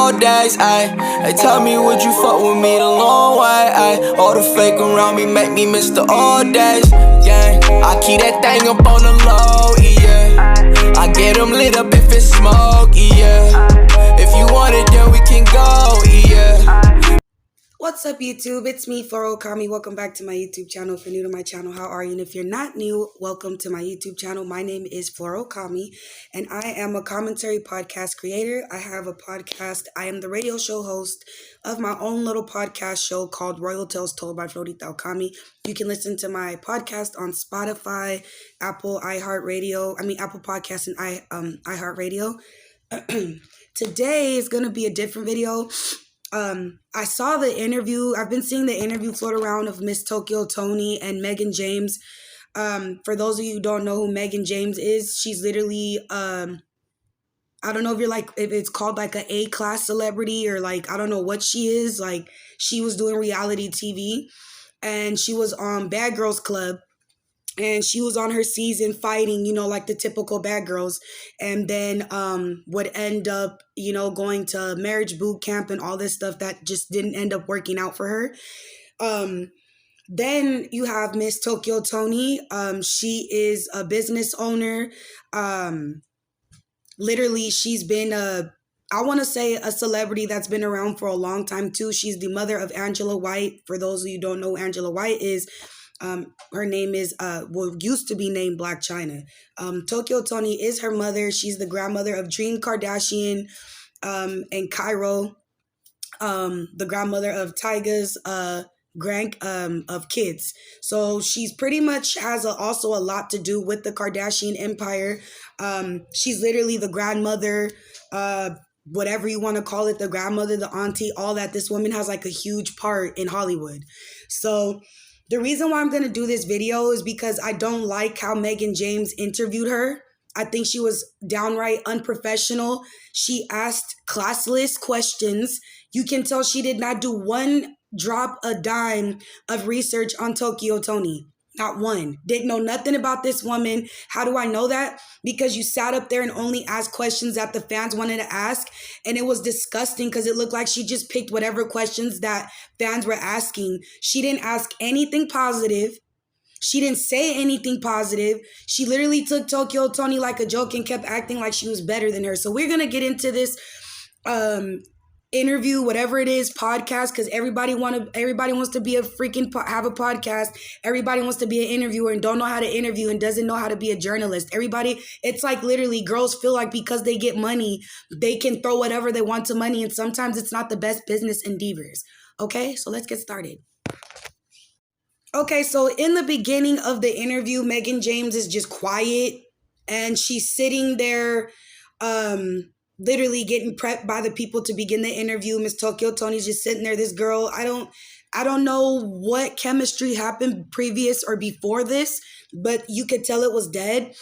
all days, ayy. They tell me, would you fuck with me the long way, ayy. All the fake around me make me miss the all days, yeah. I keep that thing up on the low, yeah. I get them lit up if it's smoky, yeah. If you want it, then we can go, yeah. What's up, YouTube? It's me, Kami. Welcome back to my YouTube channel. If you're new to my channel, how are you? And if you're not new, welcome to my YouTube channel. My name is Kami, and I am a commentary podcast creator. I have a podcast. I am the radio show host of my own little podcast show called Royal Tales Told by Florita Kami. You can listen to my podcast on Spotify, Apple Podcasts, and iHeartRadio. Today is going to be a different video. I saw the interview. I've been seeing the interview float around of Miss Tokyo TONI and Megan James. For those of you who don't know who Megan James is, she's literally, I don't know if it's called like an A-class celebrity or like, I don't know what she is. Like, she was doing reality TV and she was on Bad Girls Club. And she was on her season fighting, like the typical bad girls. And then would end up, going to marriage boot camp and all this stuff that just didn't end up working out for her. Then you have Miss Tokyo TONI. She is a business owner. Literally, she's been a celebrity that's been around for a long time too. She's the mother of Angela White. For those of you who don't know who Angela White is, her name is, used to be named Black China. Tokyo TONI is her mother. She's the grandmother of Dream Kardashian, and Cairo, the grandmother of Tyga's, of kids. So she's pretty much has also a lot to do with the Kardashian empire. She's literally the grandmother, whatever you want to call it, the grandmother, the auntie, all that. This woman has like a huge part in Hollywood. So the reason why I'm going to do this video is because I don't like how Megan James interviewed her. I think she was downright unprofessional. She asked classless questions. You can tell she did not do one drop a dime of research on Tokyo TONI. Not one. Didn't know nothing about this woman. How do I know that? Because you sat up there and only asked questions that the fans wanted to ask. And it was disgusting because it looked like she just picked whatever questions that fans were asking. She didn't ask anything positive. She didn't say anything positive. She literally took Tokyo TONI like a joke and kept acting like she was better than her. So we're going to get into this interview, whatever it is, podcast, because everybody wants to be have a podcast. Everybody wants to be an interviewer and don't know how to interview and doesn't know how to be a journalist. It's like literally girls feel like because they get money, they can throw whatever they want to money, and sometimes it's not the best business endeavors. Okay, so let's get started. Okay, so in the beginning of the interview, Megan James is just quiet and she's sitting there, literally getting prepped by the people to begin the interview. Miss Tokyo TONI's just sitting there. This girl, I don't know what chemistry happened previous or before this, but you could tell it was dead.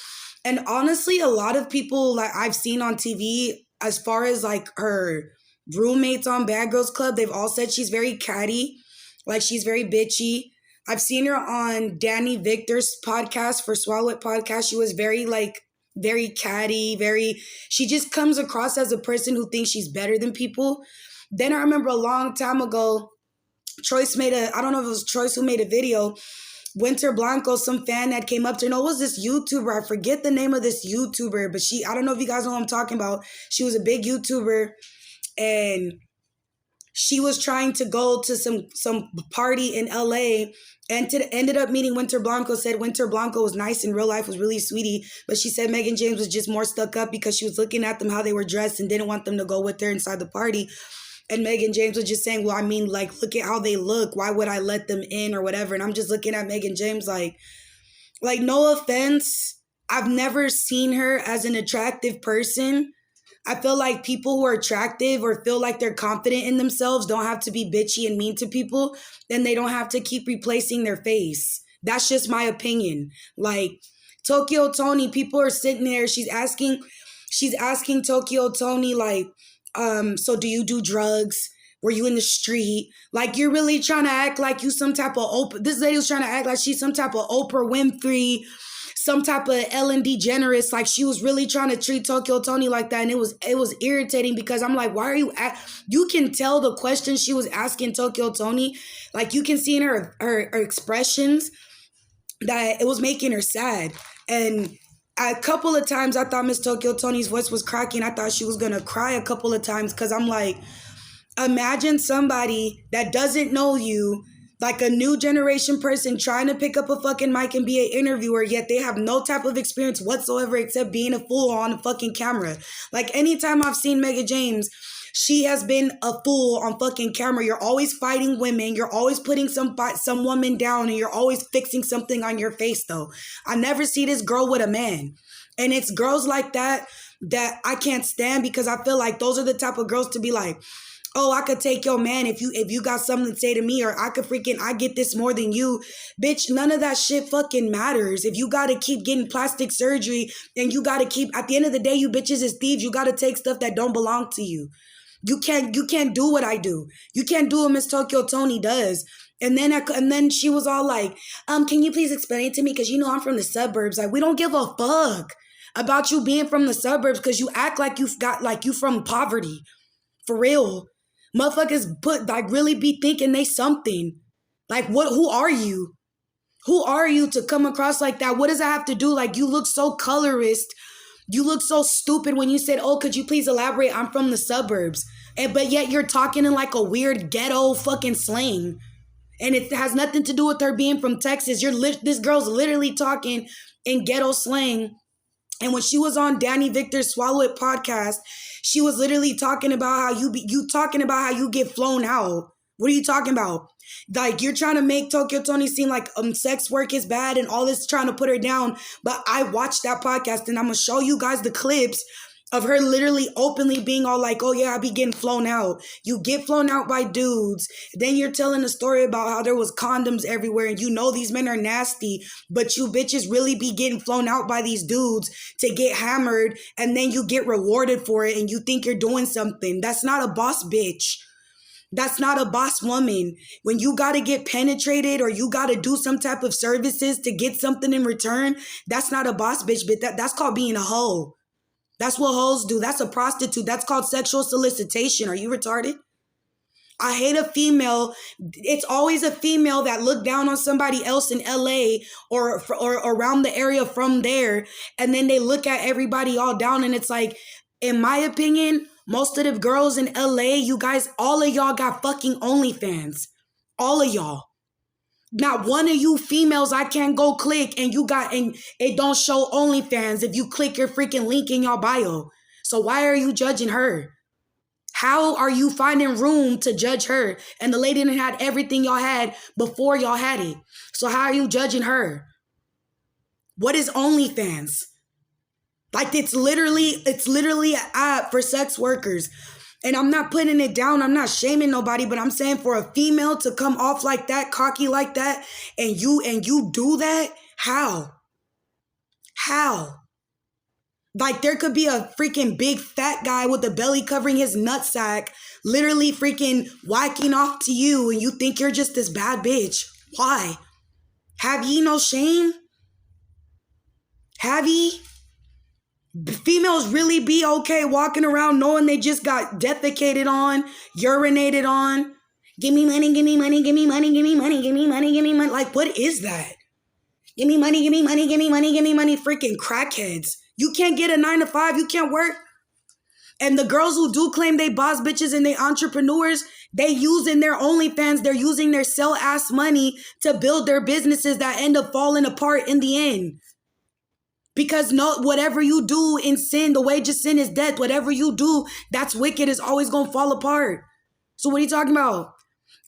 And honestly, a lot of people like I've seen on TV, as far as like her roommates on Bad Girls Club, they've all said she's very catty, like she's very bitchy. I've seen her on Danny Victor's podcast, for Swallow It podcast. She was very catty, she just comes across as a person who thinks she's better than people. Then I remember a long time ago, I don't know if it was Choice who made a video, Winter Blanco, some fan that came up to her, no, it was this YouTuber, I forget the name of this YouTuber, but I don't know if you guys know what I'm talking about. She was a big YouTuber, and she was trying to go to some party in LA and ended up meeting Winter Blanco. Said Winter Blanco was nice in real life, was really sweetie. But she said Megan James was just more stuck up because she was looking at them, how they were dressed, and didn't want them to go with her inside the party. And Megan James was just saying, well, I mean, like, look at how they look. Why would I let them in or whatever? And I'm just looking at Megan James like no offense. I've never seen her as an attractive person. I feel like people who are attractive or feel like they're confident in themselves don't have to be bitchy and mean to people. Then they don't have to keep replacing their face. That's just my opinion. Like Tokyo TONI, people are sitting there. She's asking Tokyo TONI, like, so do you do drugs? Were you in the street? Like, you're really trying to act like you some type of this lady was trying to act like she's some type of Oprah Winfrey, some type of Ellen DeGeneres, like she was really trying to treat Tokyo Toni like that, and it was irritating because I'm like, why are you you can tell the questions she was asking Tokyo Toni, like you can see in her expressions that it was making her sad. And a couple of times I thought Miss Tokyo Toni's voice was cracking. I thought she was gonna cry a couple of times because I'm like, imagine somebody that doesn't know you, like a new generation person trying to pick up a fucking mic and be an interviewer, yet they have no type of experience whatsoever except being a fool on a fucking camera. Like anytime I've seen Mega James, she has been a fool on fucking camera. You're always fighting women. You're always putting some woman down, and you're always fixing something on your face though. I never see this girl with a man. And it's girls like that I can't stand, because I feel like those are the type of girls to be like, oh, I could take your man if you got something to say to me, or I get this more than you. Bitch, none of that shit fucking matters. If you got to keep getting plastic surgery and you got to keep, at the end of the day, you bitches is thieves. You got to take stuff that don't belong to you. You can't do what I do. You can't do what Miss Tokyo Toni does. And then she was all like, can you please explain it to me? Because you know I'm from the suburbs. Like, we don't give a fuck about you being from the suburbs because you act like you from poverty. For real. Motherfuckers really be thinking they something. Like, who are you? Who are you to come across like that? What does that have to do? Like, you look so colorist. You look so stupid when you said, oh, could you please elaborate? I'm from the suburbs. But yet you're talking in like a weird ghetto fucking slang. And it has nothing to do with her being from Texas. This girl's literally talking in ghetto slang. And when she was on Danny Victor's Swallow It podcast, she was literally talking about how you get flown out. What are you talking about? Like, you're trying to make Tokyo Toni seem like sex work is bad and all this, trying to put her down. But I watched that podcast, and I'm going to show you guys the clips of her literally openly being all like, oh yeah, I be getting flown out. You get flown out by dudes. Then you're telling a story about how there was condoms everywhere, and you know these men are nasty, but you bitches really be getting flown out by these dudes to get hammered, and then you get rewarded for it, and you think you're doing something. That's not a boss bitch. That's not a boss woman. When you got to get penetrated or you got to do some type of services to get something in return, that's not a boss bitch, but that's called being a hoe. That's what hoes do. That's a prostitute. That's called sexual solicitation. Are you retarded? I hate a female. It's always a female that look down on somebody else in LA or around the area from there. And then they look at everybody all down. And it's like, in my opinion, most of the girls in LA, you guys, all of y'all got fucking OnlyFans. All of y'all. Not one of you females I can't go click and it don't show OnlyFans if you click your freaking link in your bio. So why are you judging her? How are you finding room to judge her? And the lady done had everything y'all had before y'all had it. So how are you judging her? What is OnlyFans? Like, it's literally an app for sex workers. And I'm not putting it down. I'm not shaming nobody, but I'm saying for a female to come off like that, cocky like that, and you do that, how? How? Like, there could be a freaking big fat guy with a belly covering his nutsack, literally freaking whacking off to you, and you think you're just this bad bitch. Why? Have ye no shame? Have ye? Females really be okay walking around knowing they just got defecated on, urinated on? Give me money, give me money, give me money, give me money, give me money, give me money. Like, what is that? Give me money, give me money, give me money, give me money. Freaking crackheads. You can't get a 9-to-5. You can't work. And the girls who do claim they boss bitches and they entrepreneurs, they using their OnlyFans, they're using their sell-ass money to build their businesses that end up falling apart in the end. Because whatever you do in sin, the wage of sin is death. Whatever you do, that's wicked, is always going to fall apart. So what are you talking about?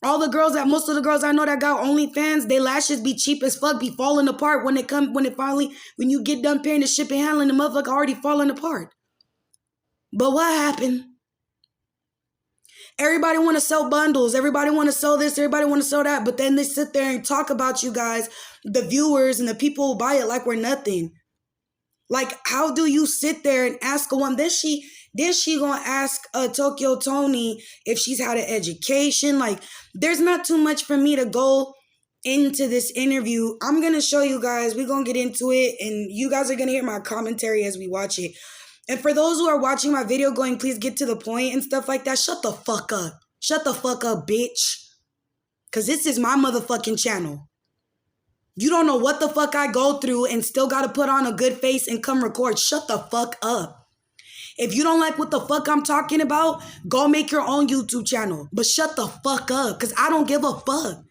Most of the girls I know that got OnlyFans, they lashes be cheap as fuck, be falling apart when you get done paying the shipping and handling, the motherfucker already falling apart. But what happened? Everybody want to sell bundles. Everybody want to sell this. Everybody want to sell that. But then they sit there and talk about you guys, the viewers and the people who buy it, like we're nothing. Like, how do you sit there and ask a woman? Then she gonna ask Tokyo Toni if she's had an education. Like, there's not too much for me to go into this interview, I'm going to show you guys. We're going to get into it, and you guys are going to hear my commentary as we watch it. And for those who are watching my video going, please get to the point and stuff like that, shut the fuck up. Shut the fuck up, bitch. Because this is my motherfucking channel. You don't know what the fuck I go through and still got to put on a good face and come record. Shut the fuck up. If you don't like what the fuck I'm talking about, go make your own YouTube channel. But shut the fuck up, because I don't give a fuck.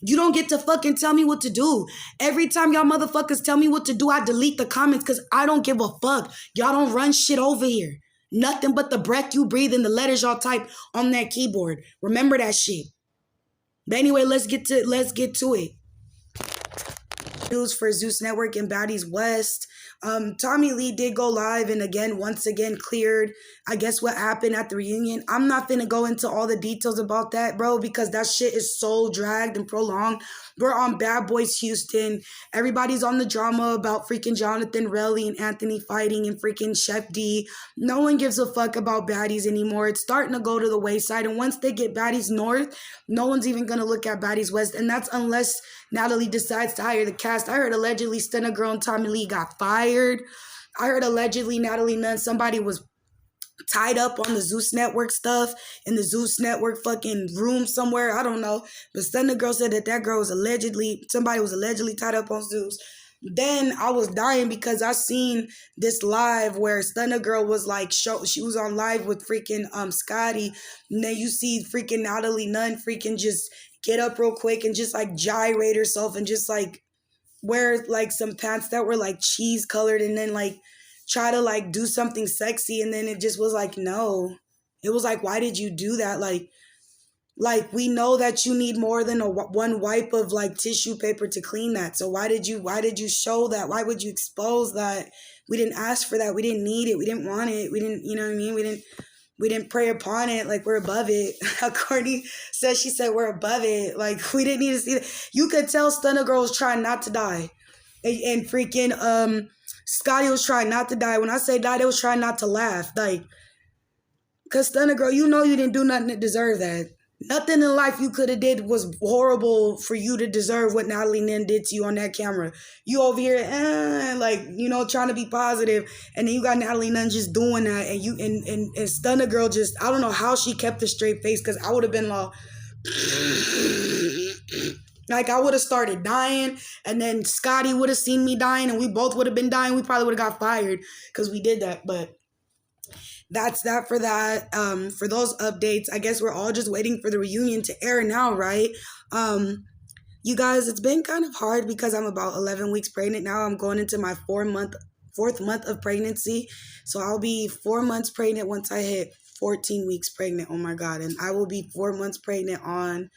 You don't get to fucking tell me what to do. Every time y'all motherfuckers tell me what to do, I delete the comments because I don't give a fuck. Y'all don't run shit over here. Nothing but the breath you breathe and the letters y'all type on that keyboard. Remember that shit. But anyway, let's get to it. News for ZEUS Network and Baddies West. Tommy Lee did go live and once again cleared, I guess, what happened at the reunion. I'm not finna go into all the details about that, bro, because that shit is so dragged and prolonged. We're on Bad Boys Houston. Everybody's on the drama about freaking Jonathan Relly and Anthony fighting and freaking Chef D. No one gives a fuck about Baddies anymore. It's starting to go to the wayside. And once they get Baddies North, no one's even going to look at Baddies West. And that's unless Natalie decides to hire the cast. I heard allegedly Stunna Girl and Tommy Lee got fired. I heard allegedly Natalie Nunn, somebody was tied up on the ZEUS Network stuff in the ZEUS Network fucking room somewhere. I don't know. But Stunna Girl said that girl was somebody was allegedly tied up on ZEUS. Then I was dying because I seen this live where Stunna Girl was like, she was on live with freaking Scotty. And then you see freaking Natalie Nunn freaking just get up real quick and just like gyrate herself and just like wear like some pants that were like cheese colored and then like try to like do something sexy, and then it just was like, no. It was like, why did you do that? Like we know that you need more than one wipe of like tissue paper to clean that. So why did you show that? Why would you expose that? We didn't ask for that. We didn't need it. We didn't want it. We didn't, you know what I mean? We didn't prey upon it. Like, we're above it. Courtney says, she said, we're above it. Like, we didn't need to see that. You could tell Stunna Girl was trying not to die. And freaking Scotty was trying not to die. When I say die, they was trying not to laugh. Like, because Stunna Girl, you know you didn't do nothing to deserve that. Nothing in life you could have did was horrible for you to deserve what Natalie Nunn did to you on that camera. You over here, like, you know, trying to be positive, and then you got Natalie Nunn just doing that, and you and Stunna Girl just, I don't know how she kept a straight face, because I would have been like, I would have started dying, and then Scotty would have seen me dying, and we both would have been dying. We probably would have got fired because we did that, but that's that for that. For those updates, I guess we're all just waiting for the reunion to air now, right? You guys, it's been kind of hard because I'm about 11 weeks pregnant now. I'm going into my fourth month of pregnancy. So I'll be 4 months pregnant once I hit 14 weeks pregnant. Oh my God. And I will be 4 months pregnant on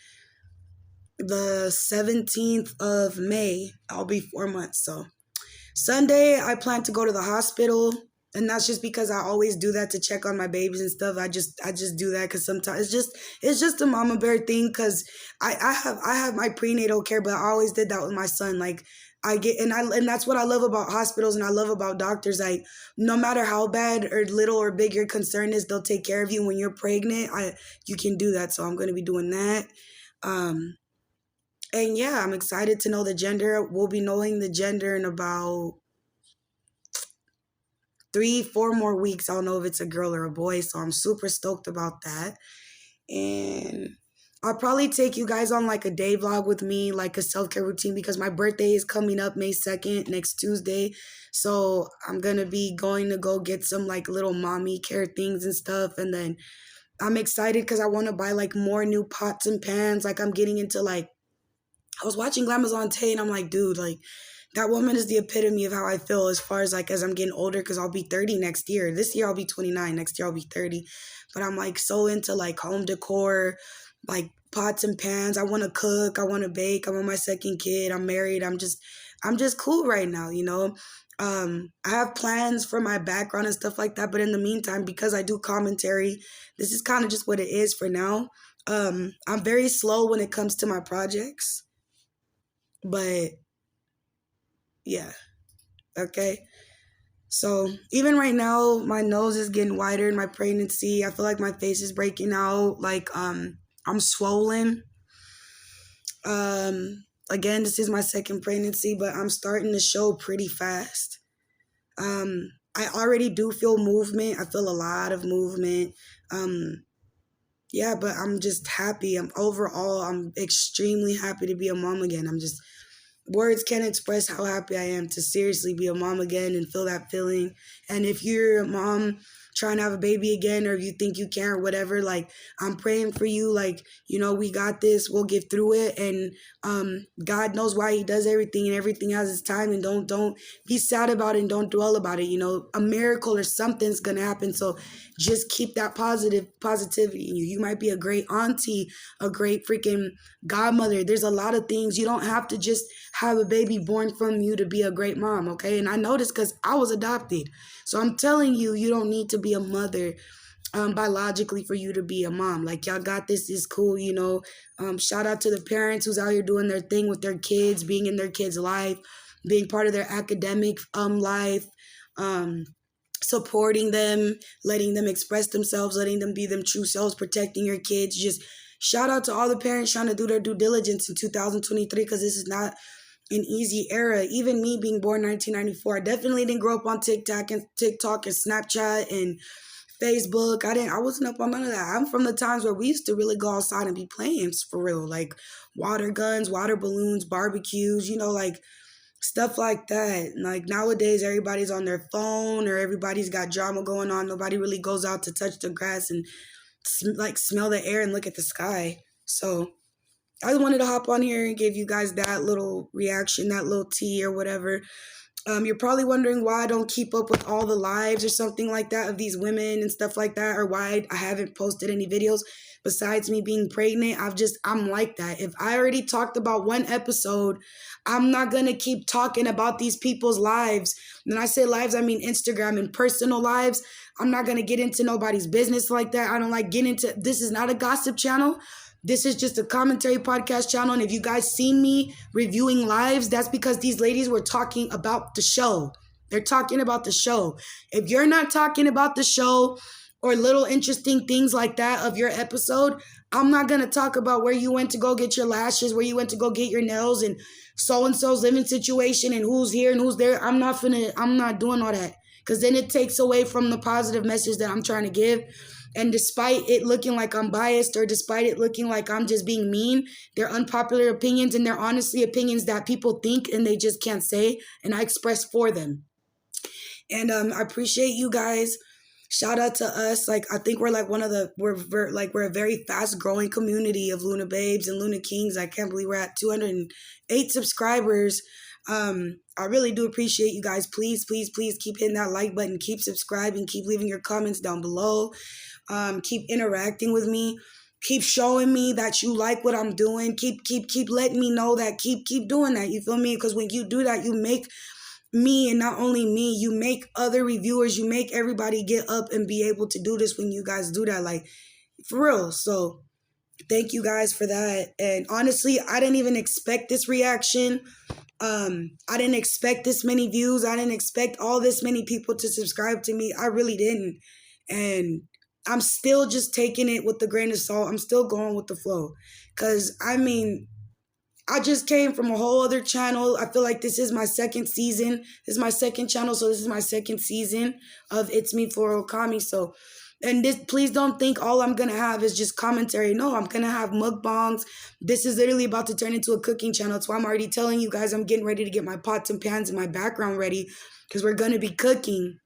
the 17th of May. I'll be 4 months. So Sunday, I plan to go to the hospital. And that's just because I always do that to check on my babies and stuff. I just do that because sometimes it's just a mama bear thing, because I have my prenatal care, but I always did that with my son. Like, and that's what I love about hospitals and I love about doctors. Like, no matter how bad or little or big your concern is, they'll take care of you when you're pregnant. You can do that. So I'm going to be doing that. And yeah, I'm excited to know the gender. We'll be knowing the gender in about 3-4 more weeks. I don't know if it's a girl or a boy, so I'm super stoked about that. And I'll probably take you guys on like a day vlog with me, like a self-care routine, because my birthday is coming up May 2nd, next Tuesday. So I'm gonna be going to go get some like little mommy care things and stuff. And then I'm excited because I want to buy like more new pots and pans. Like, I'm getting into like, I was watching Glamazon Tay and I'm like, dude, like, that woman is the epitome of how I feel as far as like as I'm getting older, because I'll be 30 next year. This year I'll be 29. Next year I'll be 30. But I'm like so into like home decor, like pots and pans. I want to cook. I want to bake. I'm on my second kid. I'm married. I'm just cool right now, you know. I have plans for my background and stuff like that. But in the meantime, because I do commentary, this is kind of just what it is for now. I'm very slow when it comes to my projects. But yeah. Okay. So even right now, my nose is getting wider in my pregnancy. I feel like my face is breaking out. Like, I'm swollen. again, this is my second pregnancy, but I'm starting to show pretty fast. I already do feel movement. I feel a lot of movement. Yeah, but I'm just happy. I'm extremely happy to be a mom again. Words can't express how happy I am to seriously be a mom again and feel that feeling. And if you're a mom trying to have a baby again, or if you think you can or whatever, like, I'm praying for you. Like, we got this. We'll get through it. And God knows why he does everything, and everything has its time. And don't be sad about it, and don't dwell about it. A miracle or something's going to happen. So just keep that positivity in you. You might be a great auntie, a great freaking godmother. There's a lot of things. You don't have to just have a baby born from you to be a great mom, okay? And I know this because I was adopted. So I'm telling you, you don't need to be a mother biologically for you to be a mom. Like, y'all got this, is cool, shout out to the parents who's out here doing their thing with their kids, being in their kids' life, being part of their academic life, supporting them, letting them express themselves, letting them be them true selves, protecting your kids. Just shout out to all the parents trying to do their due diligence in 2023, because this is not an easy era. Even me being born 1994, I definitely didn't grow up on TikTok and Snapchat and Facebook. I wasn't up on none of that. I'm from the times where we used to really go outside and be playing for real, like water guns, water balloons, barbecues, like stuff like that. Like, nowadays, everybody's on their phone, or everybody's got drama going on. Nobody really goes out to touch the grass and smell the air and look at the sky. So I wanted to hop on here and give you guys that little reaction, that little tea or whatever. You're probably wondering why I don't keep up with all the lives or something like that of these women and stuff like that, or why I haven't posted any videos besides me being pregnant. I'm like that. If I already talked about one episode, I'm not going to keep talking about these people's lives. When I say lives, I mean Instagram and personal lives. I'm not going to get into nobody's business like that. I don't like getting into, this is not a gossip channel. This is just a commentary podcast channel. And if you guys see me reviewing lives, that's because these ladies were talking about the show. They're talking about the show. If you're not talking about the show or little interesting things like that of your episode, I'm not going to talk about where you went to go get your lashes, where you went to go get your nails, and so-and-so's living situation and who's here and who's there. I'm not doing all that, because then it takes away from the positive message that I'm trying to give. And despite it looking like I'm biased, or despite it looking like I'm just being mean, they're unpopular opinions, and they're honestly opinions that people think and they just can't say, and I express for them. And I appreciate you guys. Shout out to us. Like, I think we're like we're a very fast growing community of Luna Babes and Luna Kings. I can't believe we're at 208 subscribers. I really do appreciate you guys. Please, please, please keep hitting that like button, keep subscribing, keep leaving your comments down below. Keep interacting with me. Keep showing me that you like what I'm doing. Keep letting me know that. Keep doing that. You feel me? Because when you do that, you make me, and not only me, you make other reviewers, you make everybody get up and be able to do this when you guys do that. Like, for real. So thank you guys for that. And honestly, I didn't even expect this reaction. I didn't expect this many views. I didn't expect all this many people to subscribe to me. I really didn't. And I'm still just taking it with a grain of salt. I'm still going with the flow. Because, I just came from a whole other channel. I feel like this is my second season. This is my second channel, so this is my second season of It's Me Floral Kami. So, and this, please don't think all I'm going to have is just commentary. No, I'm going to have mukbangs. This is literally about to turn into a cooking channel. That's why I'm already telling you guys I'm getting ready to get my pots and pans and my background ready, because we're going to be cooking.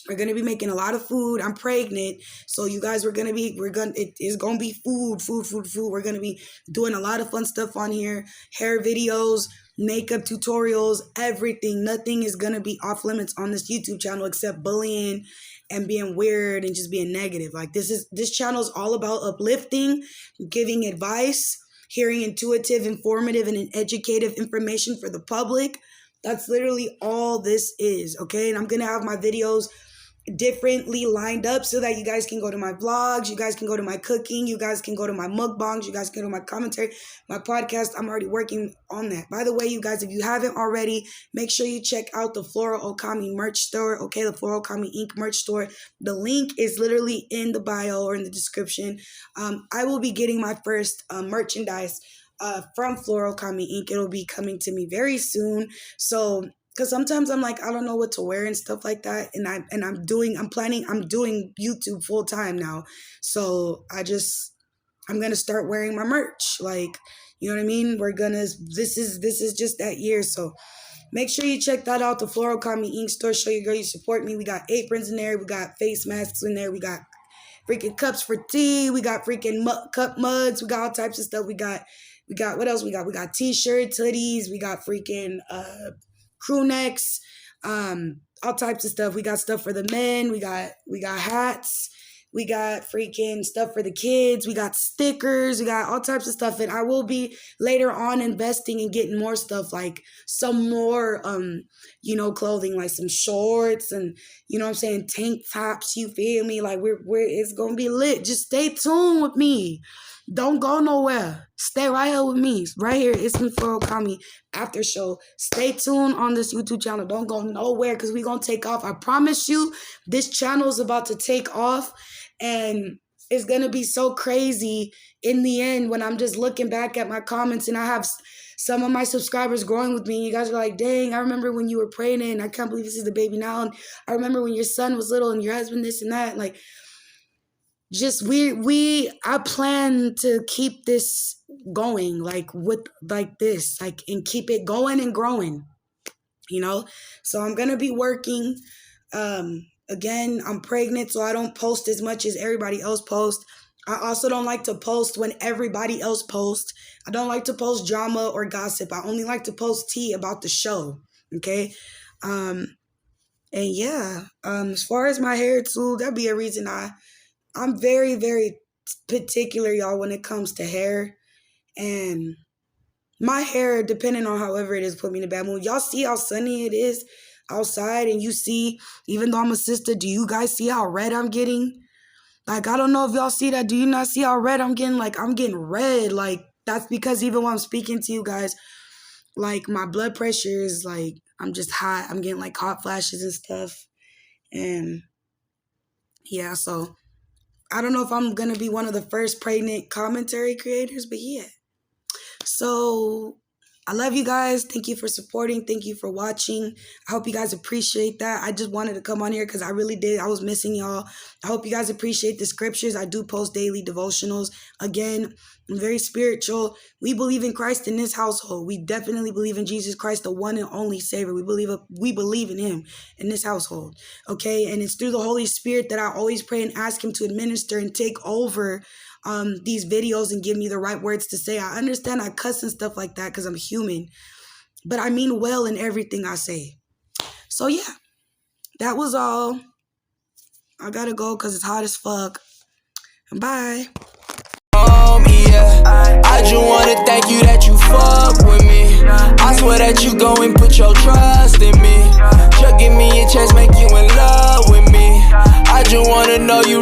We're going to be making a lot of food. I'm pregnant. So you guys, it is going to be food. We're going to be doing a lot of fun stuff on here. Hair videos, makeup tutorials, everything. Nothing is going to be off limits on this YouTube channel except bullying and being weird and just being negative. Like, this channel is all about uplifting, giving advice, hearing intuitive, informative, and educative information for the public. That's literally all this is, okay? And I'm going to have my videos differently lined up so that you guys can go to my vlogs, you guys can go to my cooking, you guys can go to my mukbangs, you guys can go to my commentary, my podcast. I'm already working on that. By the way, you guys, if you haven't already, make sure you check out the Floral Okami merch store, okay? The Floral Okami Inc. merch store. The link is literally in the bio or in the description. I will be getting my first merchandise from Floral Kami Inc. It'll be coming to me very soon. So, because sometimes I'm like, I don't know what to wear and stuff like that, and I'm doing YouTube full time now. So I'm gonna start wearing my merch, like, you know what I mean. This is just that year. So make sure you check that out, the Floral Kami Inc. store. Show your girl you support me. We got aprons in there. We got face masks in there. We got freaking cups for tea. We got freaking cup mugs. We got all types of stuff. We got what else we got? We got t-shirts, hoodies. We got freaking crew necks, all types of stuff. We got stuff for the men. We got hats. We got freaking stuff for the kids. We got stickers. We got all types of stuff. And I will be later on investing and getting more stuff, like some more, clothing, like some shorts and, you know what I'm saying, tank tops. You feel me? Like it's going to be lit. Just stay tuned with me. Don't go nowhere. Stay right here with me. Right here. It's me, Floral Kami, after show. Stay tuned on this YouTube channel. Don't go nowhere because we're going to take off. I promise you, this channel is about to take off. And it's going to be so crazy in the end when I'm just looking back at my comments and I have some of my subscribers growing with me. And you guys are like, dang, I remember when you were praying and I can't believe this is the baby now. And I remember when your son was little and your husband this and that. Like, just I plan to keep this going, like with like this, like, and keep it going and growing, you know? So I'm going to be working, again, I'm pregnant, so I don't post as much as everybody else posts. I also don't like to post when everybody else posts. I don't like to post drama or gossip. I only like to post tea about the show, okay? And yeah, as far as my hair too, that'd be a reason I'm very, very particular, y'all, when it comes to hair. And my hair, depending on however it is, put me in a bad mood. Y'all see how sunny it is outside, and you see, even though I'm a sister, do you guys see how red I'm getting? Like, I don't know if y'all see that. Do you not see how red I'm getting? Like, I'm getting red. Like, that's because even when I'm speaking to you guys, like, my blood pressure is like, I'm just hot. I'm getting like hot flashes and stuff. And yeah, so I don't know if I'm gonna be one of the first pregnant commentary creators, but yeah. So I love you guys. Thank you for supporting. Thank you for watching. I hope you guys appreciate that. I just wanted to come on here because I really did. I was missing y'all. I hope you guys appreciate the scriptures. I do post daily devotionals. Again, I'm very spiritual. We believe in Christ in this household. We definitely believe in Jesus Christ, the one and only Savior. We believe in him in this household. Okay? And it's through the Holy Spirit that I always pray and ask him to administer and take over these videos and give me the right words to say. I understand I cuss and stuff like that because I'm human, but I mean well in everything I say. So yeah, that was all. I gotta go because it's hot as fuck. Bye. Yeah, I just wanna thank you that you fuck with me. I swear that you go and put your trust in me. Just give me a chance, make you in love with me. I just wanna know you